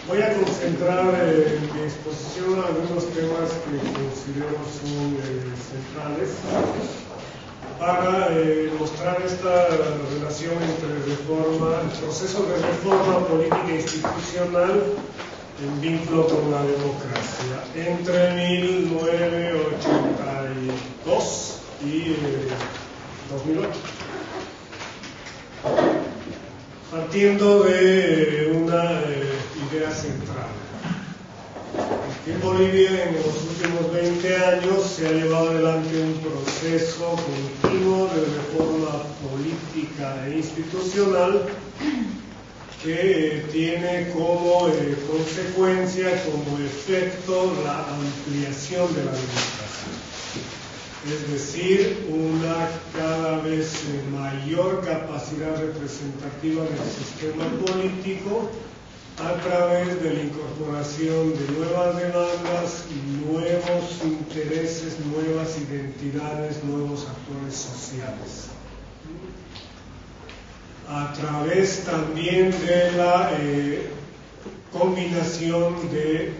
Voy a concentrar en mi exposición algunos temas que considero son centrales para mostrar esta relación entre el proceso de reforma política e institucional en vínculo con la democracia entre 1982 y 2008. Partiendo de una idea central. En Bolivia, en los últimos 20 años, se ha llevado adelante un proceso continuo de reforma política e institucional que tiene como consecuencia, como efecto, la ampliación de la democracia. Es decir, una cada vez mayor capacidad representativa del sistema político a través de la incorporación de nuevas demandas, nuevos intereses, nuevas identidades, nuevos actores sociales. A través también de la combinación de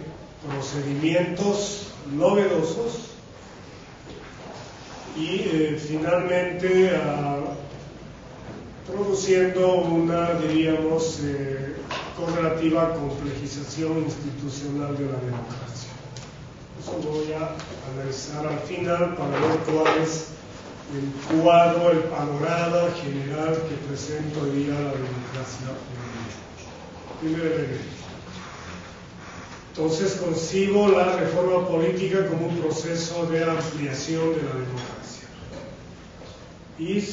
procedimientos novedosos y finalmente produciendo una, diríamos, correlativa complejización institucional de la democracia. Eso voy a analizar al final para ver cuál es el cuadro, el panorama general que presenta hoy día la democracia en Primer elemento. Entonces concibo la reforma política como un proceso de ampliación de la democracia. Y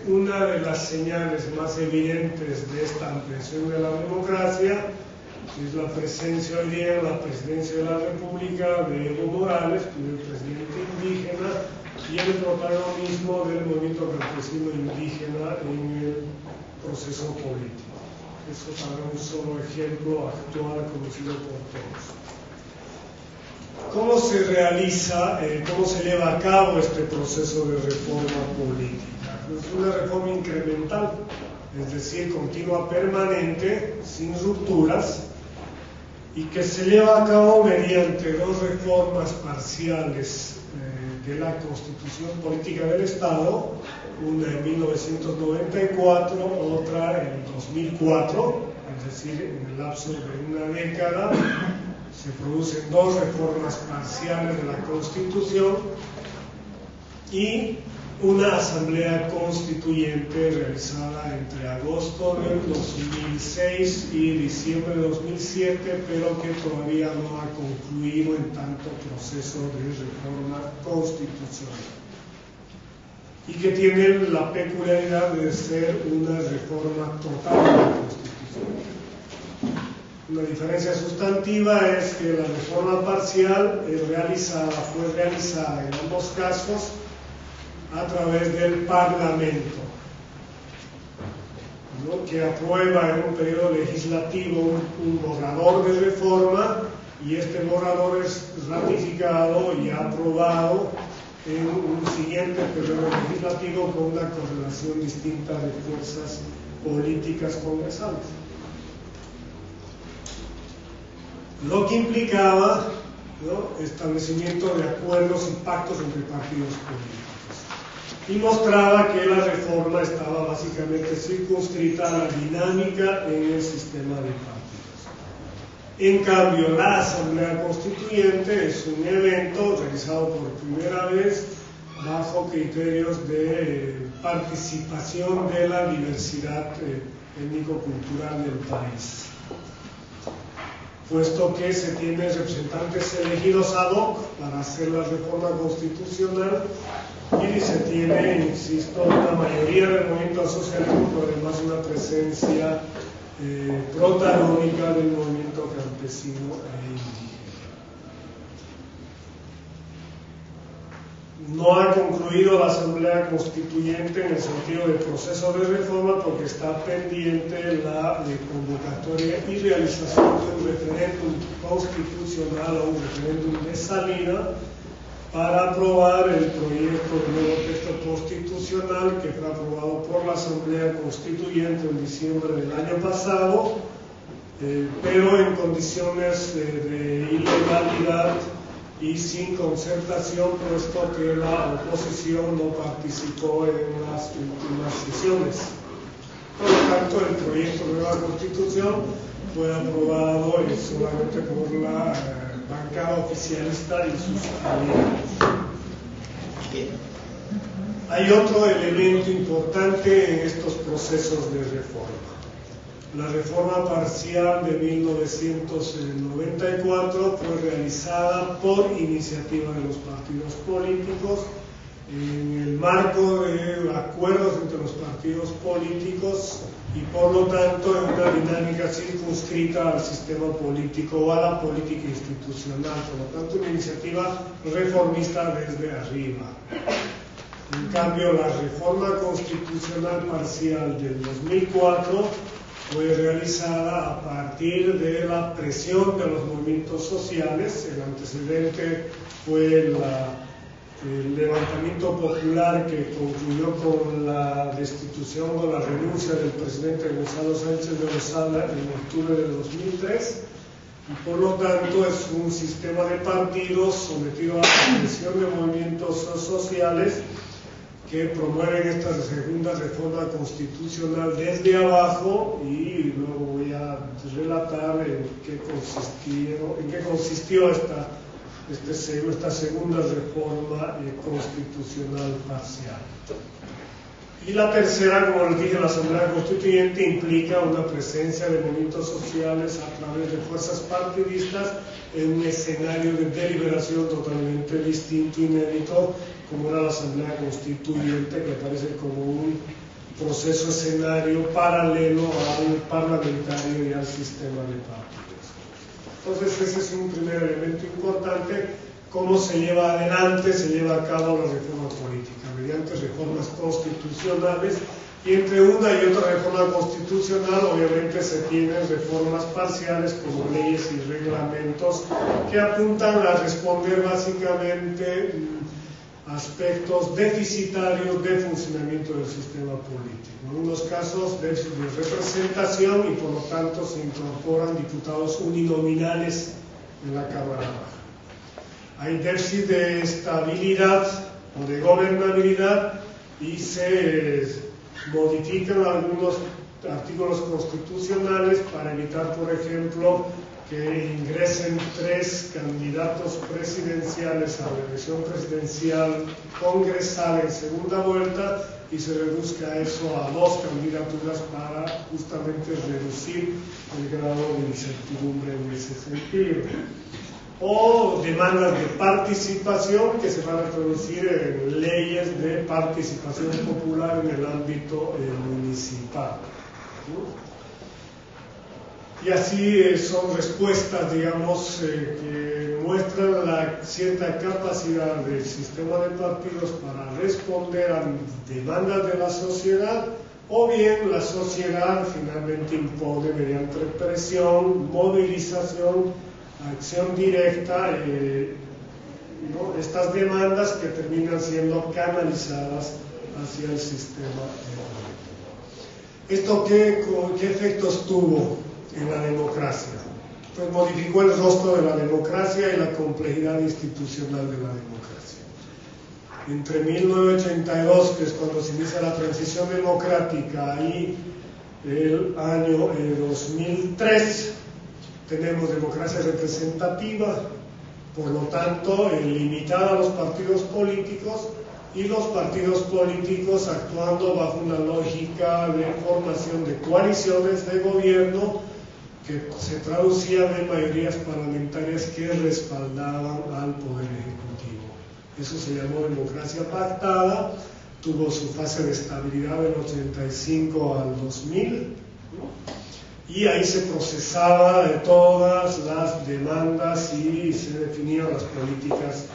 una de las señales más evidentes de esta ampliación de la democracia es la presencia hoy día en la presidencia de la República de Evo Morales, primer presidente indígena, y el protagonismo del movimiento campesino indígena en el proceso político. Eso para un solo ejemplo actual conocido por todos. ¿Cómo se realiza, cómo se lleva a cabo este proceso de reforma política? Es una reforma incremental, es decir, continua, permanente, sin rupturas, y que se lleva a cabo mediante dos reformas parciales de la Constitución Política del Estado, una en 1994, otra en 2004, es decir, en el lapso de una década se producen dos reformas parciales de la Constitución y una asamblea constituyente realizada entre agosto del 2006 y diciembre de 2007, pero que todavía no ha concluido en tanto proceso de reforma constitucional. Y que tiene la peculiaridad de ser una reforma total de la Constitución. Una diferencia sustantiva es que la reforma parcial fue realizada en ambos casos a través del Parlamento, ¿no? Que aprueba en un periodo legislativo un borrador de reforma y este borrador es ratificado y aprobado en un siguiente periodo legislativo con una correlación distinta de fuerzas políticas congresales. Lo que implicaba, ¿no?, establecimiento de acuerdos y pactos entre partidos políticos. Y mostraba que la reforma estaba básicamente circunscrita a la dinámica en el sistema de partidos. En cambio, la Asamblea Constituyente es un evento realizado por primera vez bajo criterios de participación de la diversidad étnico-cultural del país, puesto que se tienen representantes elegidos ad hoc para hacer la reforma constitucional y se tiene, insisto, una mayoría del movimiento socialismo, pero además una presencia protagónica del movimiento campesino e indígena. No ha concluido la Asamblea Constituyente en el sentido del proceso de reforma porque está pendiente la convocatoria y realización de un referéndum constitucional o un referéndum de salida para aprobar el proyecto de nuevo texto constitucional que fue aprobado por la Asamblea Constituyente en diciembre del año pasado, pero en condiciones de ilegalidad y sin concertación, puesto que la oposición no participó en las últimas sesiones. Por lo tanto, el proyecto de nueva Constitución fue aprobado solamente por la bancada oficialista y sus aliados. Hay otro elemento importante en estos procesos de reforma. La reforma parcial de 1994 fue realizada por iniciativa de los partidos políticos en el marco de acuerdos entre los partidos políticos y por lo tanto en una dinámica circunscrita al sistema político o a la política institucional, por lo tanto una iniciativa reformista desde arriba. En cambio, la reforma constitucional parcial del 2004 fue realizada a partir de la presión de los movimientos sociales. El antecedente fue el levantamiento popular que concluyó con la destitución o la renuncia del presidente Gonzalo Sánchez de Lozada en octubre de 2003, y por lo tanto es un sistema de partidos sometido a la presión de movimientos sociales que promueven esta segunda reforma constitucional desde abajo, y luego voy a relatar en qué consistió esta segunda reforma constitucional parcial. Y la tercera, como les dije, la Asamblea Constituyente implica una presencia de movimientos sociales a través de fuerzas partidistas en un escenario de deliberación totalmente distinto, inédito, como era la Asamblea Constituyente, que aparece como un proceso escenario paralelo al parlamentario y al sistema de partidos. Entonces ese es un primer elemento importante. ¿Cómo se lleva adelante, se lleva a cabo la reforma política? Mediante reformas constitucionales, y entre una y otra reforma constitucional obviamente se tienen reformas parciales como leyes y reglamentos que apuntan a responder básicamente aspectos deficitarios de funcionamiento del sistema político. En algunos casos déficit de representación, y por lo tanto se incorporan diputados uninominales en la Cámara Baja. Hay déficit de estabilidad o de gobernabilidad y se modifican algunos artículos constitucionales para evitar, por ejemplo, que ingresen 3 candidatos presidenciales a la elección presidencial congresal en segunda vuelta y se reduzca eso a 2 candidaturas para justamente reducir el grado de incertidumbre en ese sentido. O demandas de participación que se van a traducir en leyes de participación popular en el ámbito municipal. Y así son respuestas, digamos, que muestran la cierta capacidad del sistema de partidos para responder a demandas de la sociedad, o bien la sociedad finalmente impone mediante presión, movilización, acción directa, estas demandas que terminan siendo canalizadas hacia el sistema económico. ¿Esto qué efectos tuvo en la democracia? Pues modificó el rostro de la democracia y la complejidad institucional de la democracia. Entre 1982, que es cuando se inicia la transición democrática, y el año 2003, tenemos democracia representativa, por lo tanto limitada a los partidos políticos, y los partidos políticos actuando bajo una lógica de formación de coaliciones de gobierno que se traducían en mayorías parlamentarias que respaldaban al Poder Ejecutivo. Eso se llamó democracia pactada, tuvo su fase de estabilidad del 85 al 2000, y ahí se procesaba de todas las demandas y se definían las políticas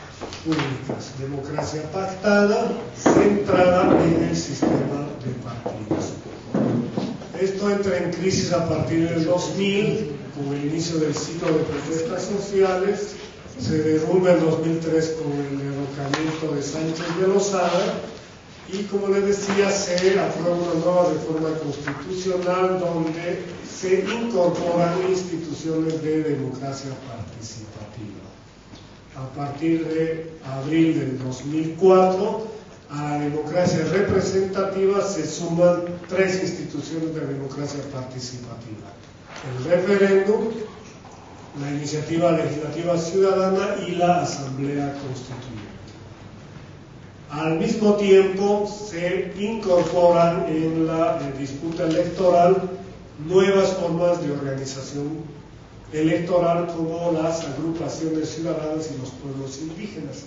públicas. Democracia pactada, centrada en el sistema de partidos. Esto entra en crisis a partir del 2000, con el inicio del ciclo de protestas sociales, se derrumba en 2003 con el derrocamiento de Sánchez de Lozada y, como les decía, se aprueba una nueva reforma constitucional donde se incorporan instituciones de democracia participativa. A partir de abril del 2004, a la democracia representativa se suman 3 instituciones de democracia participativa: el referéndum, la iniciativa legislativa ciudadana y la asamblea constituyente. Al mismo tiempo se incorporan en la disputa electoral nuevas formas de organización electoral como las agrupaciones ciudadanas y los pueblos indígenas.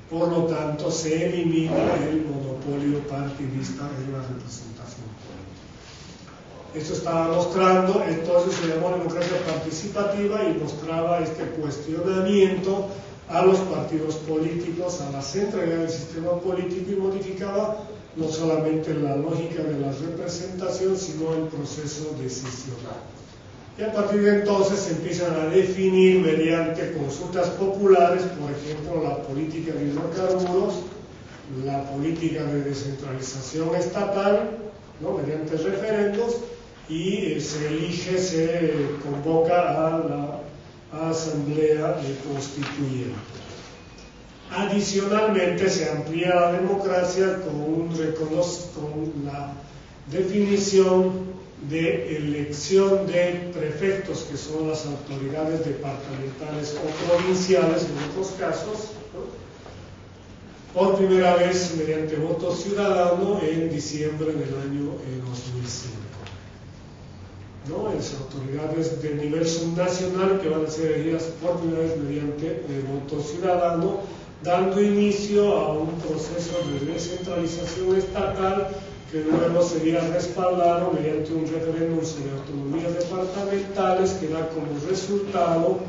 Por lo tanto, se elimina el monopolio partidista en la representación política. Esto estaba mostrando, entonces se llamó democracia participativa y mostraba este cuestionamiento a los partidos políticos, a la centralidad del sistema político, y modificaba no solamente la lógica de la representación, sino el proceso decisional. Y a partir de entonces se empiezan a definir mediante consultas populares, por ejemplo, la política de hidrocarburos, la política de descentralización estatal, ¿no?, mediante referendos, y se elige, se convoca a la asamblea constituyente. Adicionalmente se amplía la democracia con la definición de elección de prefectos, que son las autoridades departamentales o provinciales en otros casos, ¿no?, por primera vez mediante voto ciudadano en diciembre del año 2005. ¿No? Las autoridades de nivel subnacional que van a ser elegidas por primera vez mediante voto ciudadano, dando inicio a un proceso de descentralización estatal que luego sería respaldado mediante un referéndum sobre autonomías departamentales que da como resultado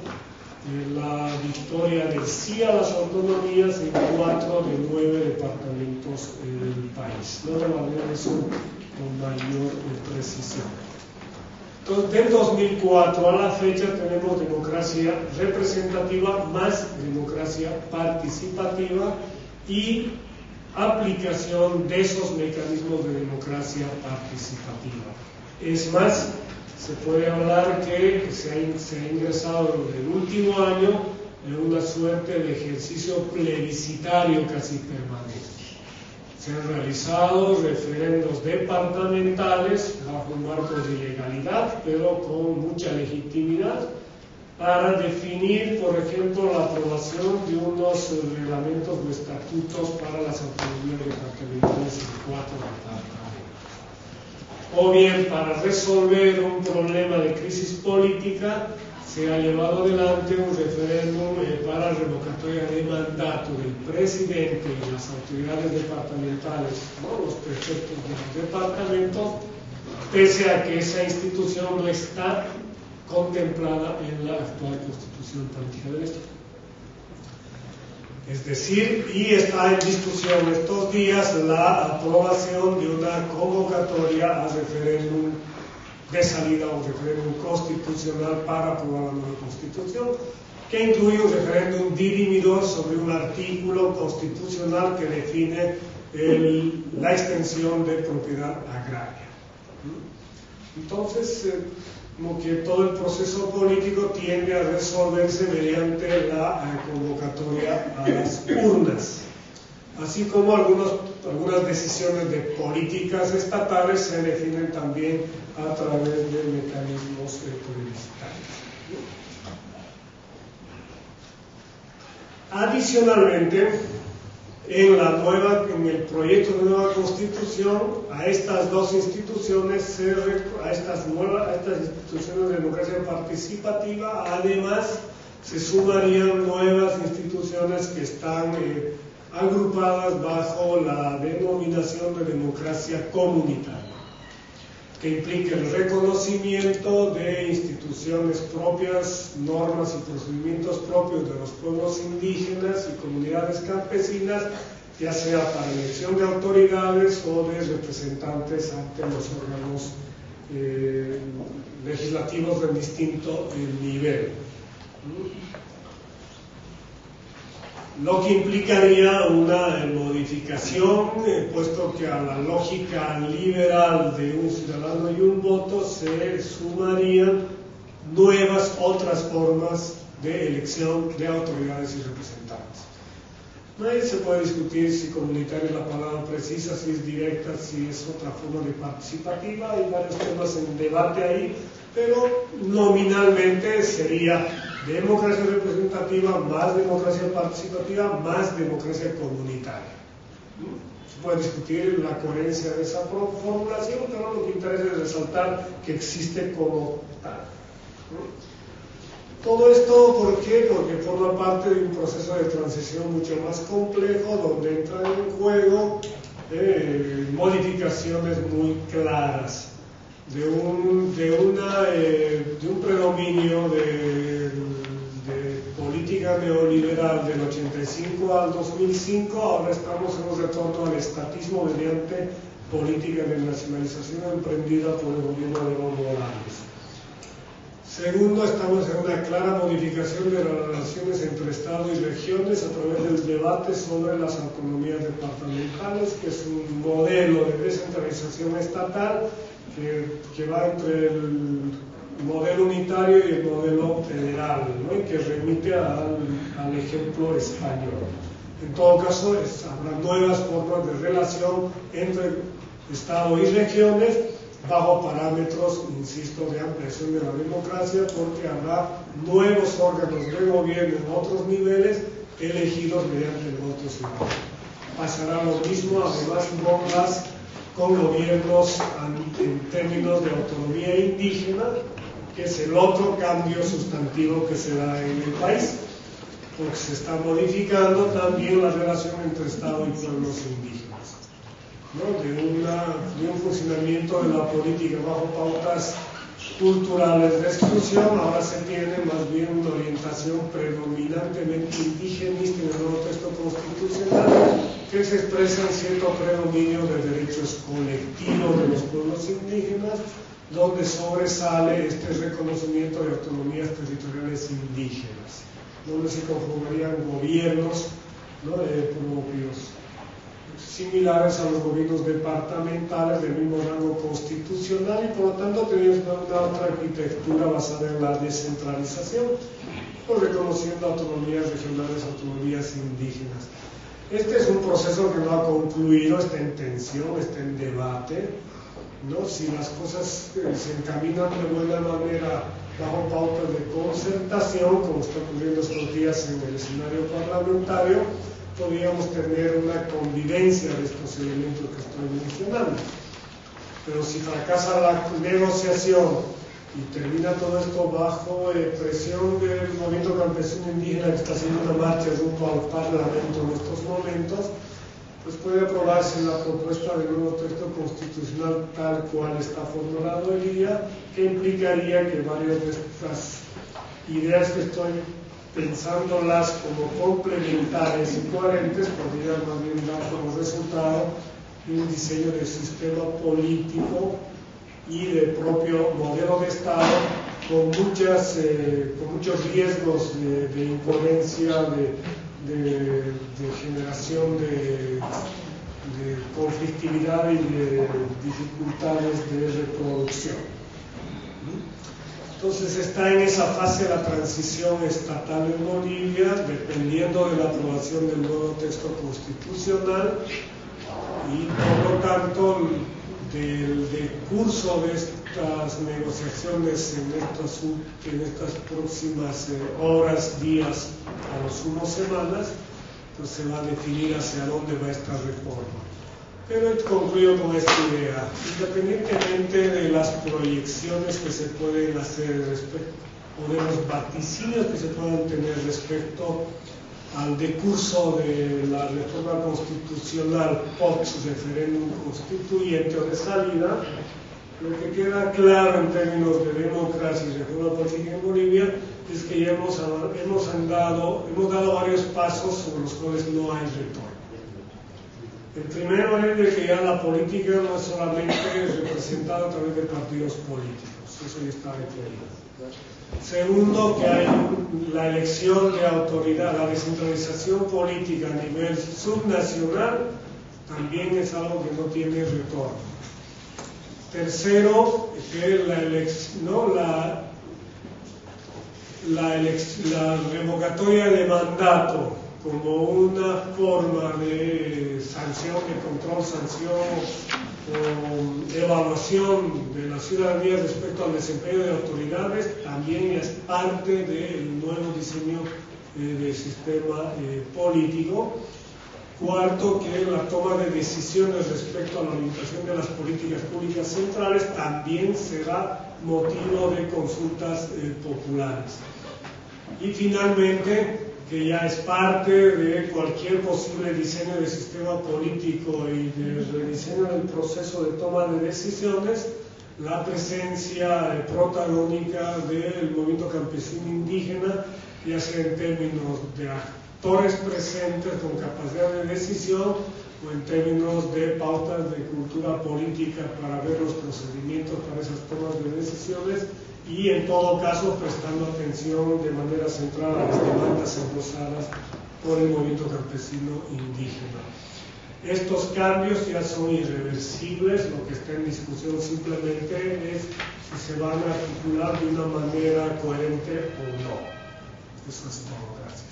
la victoria del sí a las autonomías en 4 de 9 departamentos del país. No evaluar eso con mayor precisión. Entonces, del 2004 a la fecha tenemos democracia representativa más democracia participativa y aplicación de esos mecanismos de democracia participativa. Es más, se puede hablar que se ha ingresado en el último año en una suerte de ejercicio plebiscitario casi permanente. Se han realizado referendos departamentales bajo un marco de legalidad, pero con mucha legitimidad, para definir, por ejemplo, la aprobación de unos reglamentos o estatutos para las autonomías departamentales en 4 departamentos. O bien, para resolver un problema de crisis política, se ha llevado adelante un referéndum para revocatoria de mandato del presidente y las autoridades departamentales, ¿no?, los prefectos de los departamentos, pese a que esa institución no está contemplada en la actual Constitución Política del Estado. Es decir, y está en discusión estos días la aprobación de una convocatoria a referéndum de salida o referéndum constitucional para aprobar la nueva Constitución, que incluye un referéndum dirimidor sobre un artículo constitucional que define la extensión de propiedad agraria. Entonces, como que todo el proceso político tiende a resolverse mediante la convocatoria a las urnas, así como algunas decisiones de políticas estatales se definen también a través de mecanismos plebiscitarios. Adicionalmente, en el proyecto de nueva Constitución, a estas dos instituciones, a estas instituciones de democracia participativa, además se sumarían nuevas instituciones que están agrupadas bajo la denominación de democracia comunitaria, que implica el reconocimiento de instituciones propias, normas y procedimientos propios de los pueblos indígenas y comunidades campesinas, ya sea para elección de autoridades o de representantes ante los órganos legislativos de distinto nivel. lo que implicaría una modificación, puesto que a la lógica liberal de un ciudadano y un voto se sumarían otras formas de elección de autoridades y representantes. Ahí se puede discutir si comunitaria es la palabra precisa, si es directa, si es otra forma de participativa, hay varios temas en debate ahí, pero nominalmente sería democracia representativa, más democracia participativa, más democracia comunitaria. Se puede discutir la coherencia de esa formulación, pero lo que interesa es resaltar que existe como tal. Todo esto, ¿por qué? Porque forma parte de un proceso de transición mucho más complejo, donde entran en juego modificaciones muy claras de un predominio de política neoliberal del 85 al 2005. Ahora estamos en un retorno al estatismo mediante política de nacionalización emprendida por el gobierno de Evo Morales. Segundo, estamos en una clara modificación de las relaciones entre Estado y regiones a través del debate sobre las autonomías departamentales, que es un modelo de descentralización estatal que va entre el modelo unitario y el modelo federal, ¿no? Y que remite al ejemplo español. En todo caso, habrá nuevas formas de relación entre Estado y regiones, bajo parámetros, insisto, de ampliación de la democracia, porque habrá nuevos órganos de gobierno en otros niveles elegidos mediante el voto ciudadano. Pasará lo mismo, además, con gobiernos en términos de autonomía indígena, que es el otro cambio sustantivo que se da en el país, porque se está modificando también la relación entre Estado y pueblos indígenas, ¿no? De un funcionamiento de la política bajo pautas culturales de exclusión. Ahora se tiene más bien una orientación predominantemente indigenista en el nuevo texto constitucional, que se expresa en cierto predominio de derechos colectivos de los pueblos indígenas, donde sobresale este reconocimiento de autonomías territoriales indígenas, donde se conjugarían gobiernos, ¿no?, propios, similares a los gobiernos departamentales del mismo rango constitucional, y por lo tanto tenemos una otra arquitectura basada en la descentralización, pues reconociendo autonomías regionales, autonomías indígenas. Este es un proceso que no ha concluido, está en tensión, está en debate, ¿no? Si las cosas se encaminan de buena manera bajo pautas de concertación, como está ocurriendo estos días en el escenario parlamentario, podríamos tener una convivencia de estos elementos que estoy mencionando. Pero si fracasa la negociación y termina todo esto bajo presión del movimiento campesino indígena, que está haciendo una marcha rumbo al Parlamento en estos momentos, pues puede aprobarse la propuesta del nuevo texto constitucional tal cual está formulado hoy día, que implicaría que varias de estas ideas que estoy pensándolas como complementarias y coherentes podrían más bien dar como resultado un diseño de sistema político y de propio modelo de Estado con muchos riesgos de incoherencia, de generación de conflictividad y de dificultades de reproducción. Entonces está en esa fase la transición estatal en Bolivia, dependiendo de la aprobación del nuevo texto constitucional, y por lo tanto del curso de estas negociaciones en estas próximas horas, días, a lo sumo semanas, pues se va a definir hacia dónde va esta reforma. Pero concluyo con esta idea: independientemente de las proyecciones que se pueden hacer o de los vaticinios que se puedan tener respecto al decurso de la reforma constitucional post-referéndum constituyente o de salida, lo que queda claro en términos de democracia y reforma política en Bolivia es que ya hemos dado varios pasos sobre los cuales no hay retorno. El primero es de que ya la política no es solamente representada a través de partidos políticos, eso ya está definido. Segundo, que hay la elección de autoridad, la descentralización política a nivel subnacional también es algo que no tiene retorno. Tercero, que la revocatoria de mandato como una forma de sanción, de control, sanción o evaluación de la ciudadanía respecto al desempeño de autoridades también es parte del nuevo diseño del sistema político. Cuarto, que la toma de decisiones respecto a la orientación de las políticas públicas centrales también será motivo de consultas populares. Y finalmente, que ya es parte de cualquier posible diseño del sistema político y de rediseño del proceso de toma de decisiones, la presencia protagónica del movimiento campesino indígena, ya sea en términos de actores presentes con capacidad de decisión o en términos de pautas de cultura política para ver los procedimientos para esas tomas de decisiones y en todo caso prestando atención de manera central a las demandas endossadas por el movimiento campesino indígena. Estos cambios ya son irreversibles, lo que está en discusión simplemente es si se van a articular de una manera coherente o no. Eso es todo, gracias.